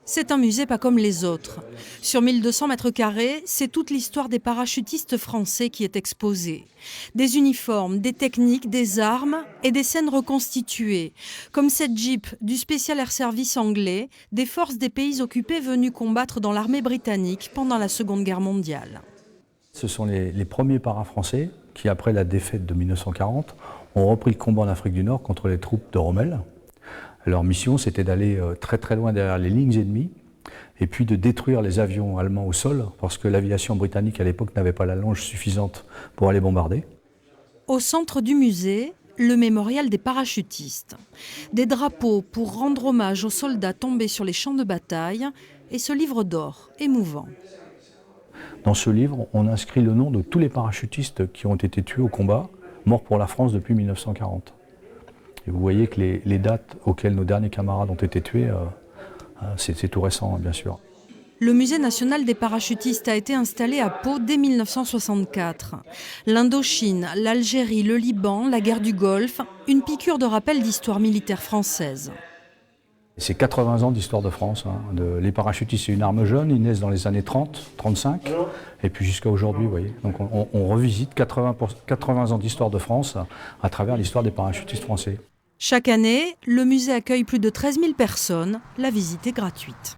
C'est un musée pas comme les autres. Sur 1200 mètres carrés, c'est toute l'histoire des parachutistes français qui est exposée. Des uniformes, des techniques, des armes et des scènes reconstituées. Comme cette Jeep du Special Air Service anglais, des forces des pays occupés venus combattre dans l'armée britannique pendant la Seconde Guerre mondiale. Ce sont les premiers paras-français qui, après la défaite de 1940, ont repris le combat en Afrique du Nord contre les troupes de Rommel. Leur mission, c'était d'aller très très loin derrière les lignes ennemies et puis de détruire les avions allemands au sol parce que l'aviation britannique à l'époque n'avait pas la longe suffisante pour aller bombarder. Au centre du musée, le mémorial des parachutistes. Des drapeaux pour rendre hommage aux soldats tombés sur les champs de bataille et ce livre d'or émouvant. Dans ce livre, on inscrit le nom de tous les parachutistes qui ont été tués au combat, morts pour la France depuis 1940. Et vous voyez que les dates auxquelles nos derniers camarades ont été tués, c'est tout récent, bien sûr. Le Musée national des parachutistes a été installé à Pau dès 1964. L'Indochine, l'Algérie, le Liban, la guerre du Golfe, une piqûre de rappel d'histoire militaire française. C'est 80 ans d'histoire de France. Les parachutistes, c'est une arme jeune, ils naissent dans les années 30, 35, et puis jusqu'à aujourd'hui, vous voyez. Donc on revisite 80 ans d'histoire de France à travers l'histoire des parachutistes français. Chaque année, le musée accueille plus de 13 000 personnes. La visite est gratuite.